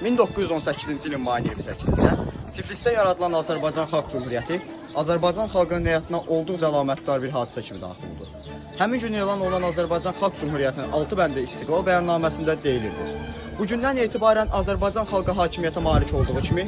1918-ci ilin mayın 28-də Tiflisdə yaradılan Azərbaycan Xalq Cümhuriyyəti Azərbaycan xalqının həyatına olduqca əlamətdar bir hadisə kimi daxil oldu. Həmin gün elan olan Azərbaycan Xalq Cümhuriyyətinin 6 bəndə istiqlal bəyannaməsində deyilirdi. Bu gündən etibarən Azərbaycan xalqı hakimiyyətə malik olduğu kimi,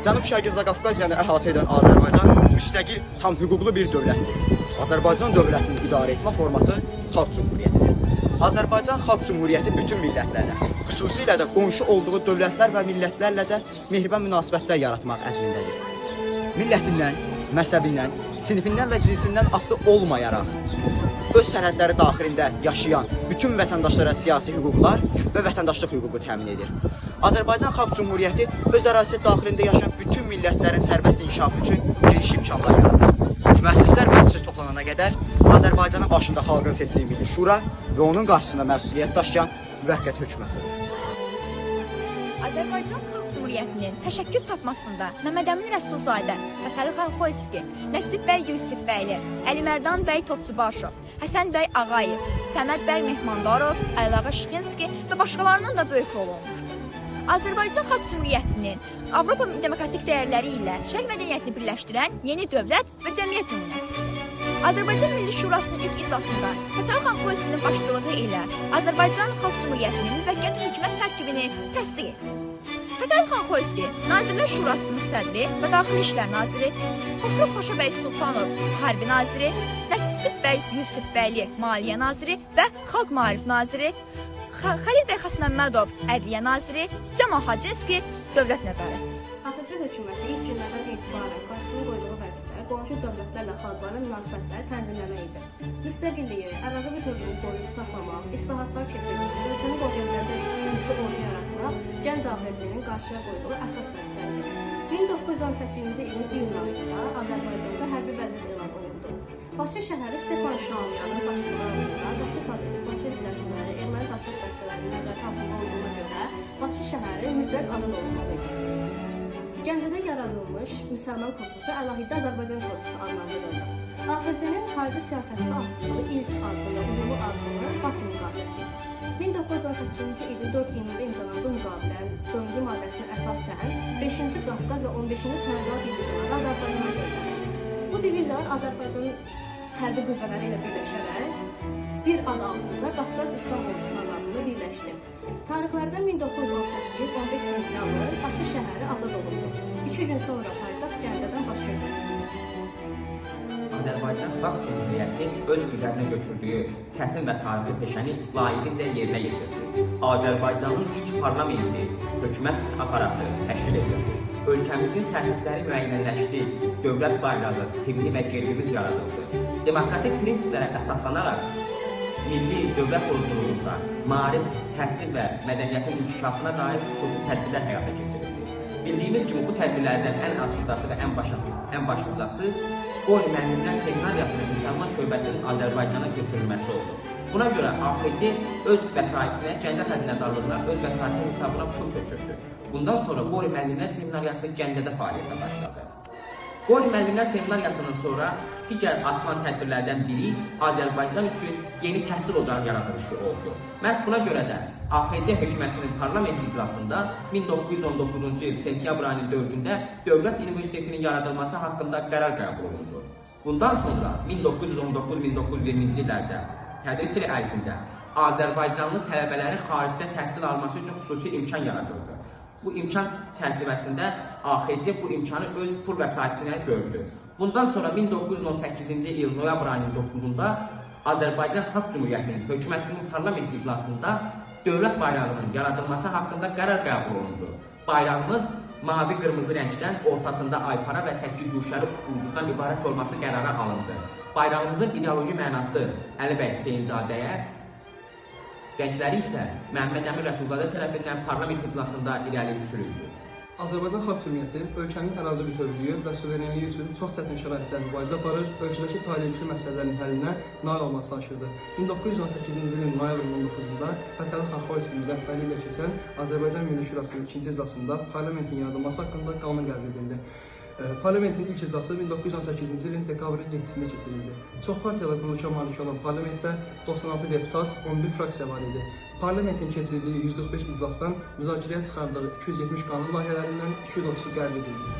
Cənub-Şərqi Zaqafqaziyanı əhatə edən Azərbaycan müstəqil, tam hüquqlu bir dövlətdir. Azərbaycan dövlətinin idarə etmə forması Xalq Cümhuriyyətidir. Azərbaycan Xalq Cümhuriyyəti bütün millətlərlə, xüsusilə də qonşu olduğu dövlətlər və millətlərlə də mehriban münasibətlər yaratmaq əzmindədir. Millətindən, məzhəbindən, sinifindən və cinsindən asılı olmayaraq, öz sərhədləri daxilində yaşayan bütün vətəndaşlara siyasi hüquqlar və vətəndaşlıq hüququ təmin edir. Azərbaycan Xalq Cümhuriyyəti öz ərazisi daxilində yaşayan bütün millətlərin sərbəst inkişafı üçün geniş imkanlar yaradır. Müəssislər məclisi toplanana qədər Azərbaycanın başında xalqın seçdiyi Milli Şura və onun qarşısında məsuliyyət daşıyan müvəqqəti hökumət olur. Azərbaycan Xalq Cümhuriyyətinin təşəkkül tapmasında Məmməd Əmin Rəsulzadə, Fətəli xan Xoyski, Nəsib bəy Yusifbəyli, Əlimərdan bəy Topçubaşov, Həsən bəy Ağayev, Səməd bəy Mehmandarov, Əliağa Şıxinski və başqalarının da böyük rolu olmuşdur. Azərbaycan Xalq Cümhuriyyətinin Avropa demokratik dəyərləri ilə şərq mədəniyyətini birləşdirən yeni dövlət və cəmiyyət nümunəsidir. Azərbaycan Milli Şurasının ilk iclasında Fətəli xan Xoyskinin başçılığı ilə Azərbaycan Xalq Cümhuriyyətinin müvəqqəti hökumət tərkibini təsdiq etdi. Fətəli xan Xoyski Nazirlər Şurasının sədri və Daxili İşlər naziri, Xosrov Paşa bəy Sultanov Hərbi naziri, Nəsib bəy Yusifbəyli Maliyyə naziri və Xalq Maarif naziri, Xəlil bəy Xasməmmədov Ədliyyə naziri, Cəmal Hacınski dövlət nəzarətçisi. AXC hökuməti ilk günlərdən etibarən qarşısına qoyduğu vəzifə qonşu dövlətlərlə xalqların münasibətləri tənzimləmək idi. Müstəqilliyi, ərazi bütövlüyünü qoruyub saxlamaq, islahatlar keçirmək, ölkəni qoruya biləcək güclü ordu yaratmaq gənc AXC-nin qarşıya qoyduğu əsas vəzifədir. 1918-ci ilin iyun ayında Azərbaycanda hərbi vəziyyət elan olundu. Bakı şəhəri Stepan Şamiyanın başçılığı altında Bakı Soveti Bolşevik dəstələri erməni daşlıq dəstələrinin nəzarət altında olduğuna görə Bakı şəhəri mütləq azad olunmalı idi. Gəncədə yaradılmış müsəlman korpusu əlahiddə Azərbaycan korpusu adlandırıldı. AXC-nin xarici siyasətdə atdığı ilk addım və uyğunlu addımı Bakı müqaviləsi. 1918-ci ilin 4 iyununda imzalanan bu müqavilənin 4-cü maddəsinə əsasən 5-ci Qafqaz və 15-ci Sərhəd diviziyaları Azərbaycana göndərildi. Bu diviziyalar Azərbaycanın hərbi qüvvələri ilə birləşərək bir ad altında Qafqaz İslam Ordusu adını birləşdi. Tarixlərdən 1918-15 sentyabr Bakı şəhəri azad olundu. 2 gün sonra paytaxt Gəncədən baş götürdü. Azərbaycan Xalq Cümhuriyyəti öz üzərinə götürdüyü çətin və tarixi peşəni layiqincə yerinə yetirdi. Azərbaycanın ilk parlamenti, hökumət aparatı təşkil edildi. Ölkəmizin sərhədləri müəyyənləşdi, dövlət bayrağı, himni və gerbimiz yaradıldı. Demokratik prinsiplərə əsaslanaraq milli dövlət quruculuğunda maarif, təhsil və mədəniyyətin inkişafına dair xüsusi tədbirlər həyata keçirildi. Bildiyimiz kimi bu tədbirlərdən ən asılcası və ən başlıcası Qori müəllimlər seminariyasının müsəlman şöbəsinin Azərbaycana köçürülməsi oldu. Buna görə AXC öz vəsaitinə, Gəncə xəzinədarlığına, öz vəsaitinin hesabına pul köçürdü. Bundan sonra Qori müəllimlər seminariyası Gəncədə fəaliyyətə başladı. Qori müəllimlər seminariyasının sonra digər atılan tədbirlərdən biri Azərbaycan üçün yeni təhsil ocağı yaradılışı oldu. Məhz buna görə də AXC hökumətinin parlament iclasında 1919-cu il sentyabr ayının 4-də Dövlət Universitetinin yaradılması haqqında qərar qəbul olundu. Bundan sonra 1919-1920-ci illərdə tədris ili ərzində Azərbaycanlı tələbələrin xaricdə təhsil alması üçün xüsusi imkan yaradıldı. Bu imkan çərçivəsində AXC bu imkanı öz pul vəsaitinə gördü. Bundan sonra 1918-ci il noyabr ayının 9-da Azərbaycan Xalq Cümhuriyyətinin hökumətinin parlament iclasında dövlət bayrağının yaradılması haqqında qərar qəbul olundu. Bayrağımız mavi-qırmızı rəngdən ortasında aypara və 8 güşəli ulduzdan ibarət olması qərara alındı. Bayrağımızın ideoloji mənası Əli bəy Hüseynzadəyə, rəngləri isə Məmməd Əmin Rəsulzadə tərəfindən parlament iclasında irəli sürüldü. Azərbaycan Xalq Cümhuriyyəti ölkənin ərazi bütövlüyü və suverenliyi üçün çox çətin şəraitdə mübarizə aparır, ölkədəki talihli məsələlərin həllinə nail olmağa çalışırdı. 1918-ci ilin noyabrın 19-da Fətəli xan Xoyskinin rəhbərliyi ilə keçən Azərbaycan Milli Şurasının ikinci iclasında parlamentin yaradılması haqqında qanun qəbul edildi. Parlamentin ilk iclası 1918-ci ilin dekabrın 7-sində keçirildi. Çox partiyalı quruluşa malik olan parlamentdə 96 deputat, 11 fraksiya var idi. Parlamentin keçirdiyi 145 iclasdan müzakirəyə çıxardığı 270 qanun layihələrindən 230-u qəbul edildi.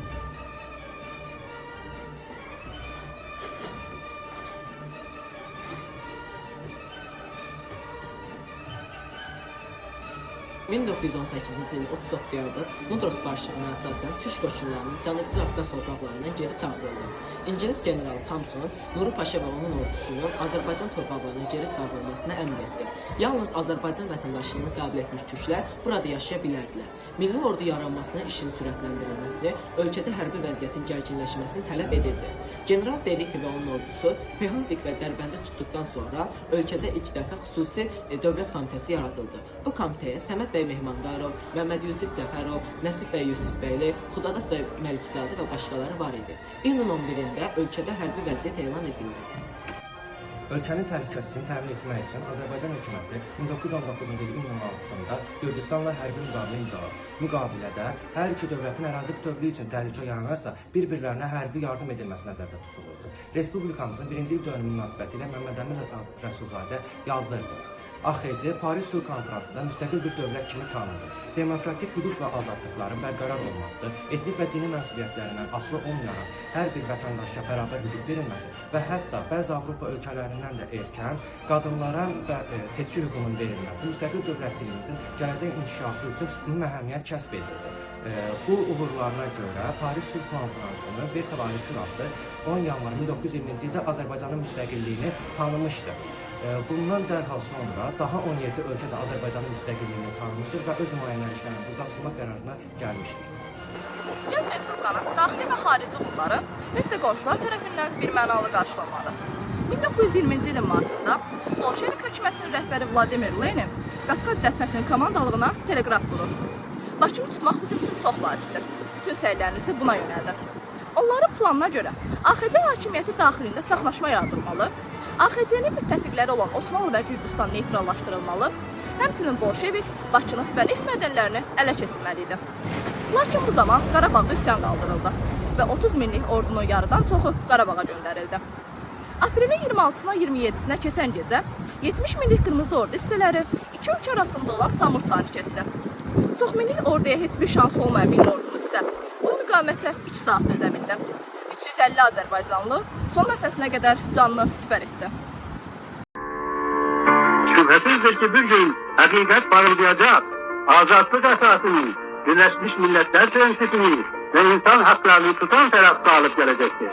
...1918-ci ilin 30 oktyabr Mudros başlığına əsasən Türk qoşunlarının Cənubi Qafqaz torpaqlarından geri çağırıldı. İngilis generalı Thompson, Nuri Paşa və onun ordusunun Azərbaycan torpaqlarına geri çağırılmasına əmr etdi. Yalnız Azərbaycan vətəndaşlığını qəbul etmiş türklər burada yaşaya bilərdilər. Milli ordu yaranmasının işini sürətləndirilməsini, ölkədə hərbi vəziyyətin gərginləşməsini tələb edirdi. General Delikli və onun ordusu Pehlavik və Dərbəndi tutduqdan sonra ölkədə ilk dəfə xüsusi dövlət komitəsi yaradıldı. Bu komitəyə Səməd bəy Mehmandarov, Məmməd Yusif Cəfərov, Nəsib bəy Yusifbəyli, Xudadat bəy Məlikzadə və başqaları var idi. İyunun 11-də ölkədə hərbi vəziyyət elan edildi. Ölkənin təhlükəsizliyini təmin etmək üçün Azərbaycan hökuməti 1919-cu il iyunun 6-sında Gürcüstanla hərbi müqavilə imzaladı. Müqavilədə hər iki dövlətin ərazi bütövlüyü üçün təhlükə yaranarsa bir-birlərinə hərbi yardım edilməsi nəzərdə tutulurdu. Respublikamızın 1-ci il dönümü münasibətilə Məmməd Əmin Rəsulzadə yazırdı. AXC Paris Sülh Konfransında müstəqil bir dövlət kimi tanındı. Demokratik hüquq və azadlıqların bərqərar olması, etnik və dini mənsubiyyətlərindən asılı olmayaraq hər bir vətəndaşa bərabər hüquq verilməsi və hətta bəzi Avropa ölkələrindən də erkən qadınlara seçki hüququnun verilməsi müstəqil dövlətçiliyimizin gələcək inkişafı üçün mühüm əhəmiyyət kəsb edirdi. Bu uğurlarına görə Paris Sülh Konfransının Versailles Şurası 10 yanvar 1920-ci ildə Azərbaycanın müstəqilliyini tanımışdı. Bundan dərhal sonra daha 17 ölkə də Azərbaycanın müstəqilliyini tanımışdır və öz nümayəndəliklərini burada açılmaq qərarına gəlmişdir. Gənc Respublikanın daxili və xarici uğurları rəsdə qonşular tərəfindən birmənalı qarşılanmadı. 1920-ci ilin martında Bolşevik hökumətinin rəhbəri Vladimir Lenin Qafqaz cəbhəsinin komandalığına teleqraf vurur. Bakını tutmaq bizim üçün çox vacibdir. Bütün səylərinizi buna yönəldin. Onların planına görə AXC hakimiyyəti daxilində çaxnaşma yaradılmalı, AXC-nin müttəfiqləri olan Osmanlı və Gürcüstan neytrallaşdırılmalı, həmçinin Bolşevik, Bakını və neft mədənlərini ələ keçirməli idi. Lakin bu zaman Qarabağda üsyan qaldırıldı və 30 minlik ordunun yarıdan çoxu Qarabağa göndərildi. Aprelin 26-sına 27-sinə keçən gecə 70 minlik qırmızı ordu hissələri iki ölkə arasında olan Samur çayını keçdi. Çox minlik orduya heç bir şans olmayan milli ordumuz isə bu müqamətə 2 saat dözə bildi. 350 Azərbaycanlı son nəfəsinə qədər canını sipər etdi. Şüphesizdir ki bir gün hakikat parıldayacak, azadlık esasını, Birleşmiş Milletler prensipini ve insan haklarını tutan taraf galip gelecektir.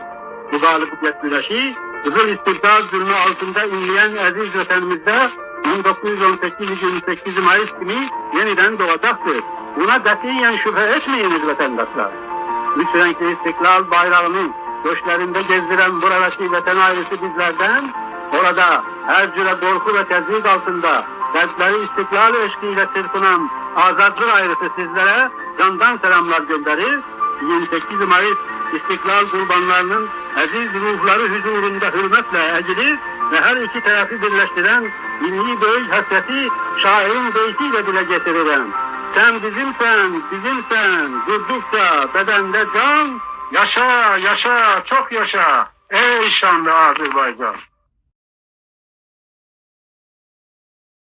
Bu galibiyet güneşi, Kızıl İstiklal zulmü altında inleyen aziz vatanımızda 1918-28 Mayıs günü yeniden doğacaktır. Buna katiyen şüphe etmeyiniz vatandaşlar. Üç renkli istiklal bayrağını göçlerinde gezdiren buradaki vatan ailesi bizlerden, orada her cüre korku ve tezgid altında dertleri istiklal eşkiyle çırpınan azadlık ailesi sizlere candan selamlar gönderir. 28 Mayıs istiklal kurbanlarının aziz ruhları huzurunda hürmetle eğilir ve her iki tarafı birleştiren milli büyük hasreti şairin beytiyle dile getiririm. Sen bizimsen, bizimsen, durdukça bedende can, yaşa, yaşa, çok yaşa, ey şanlı Azerbaycan.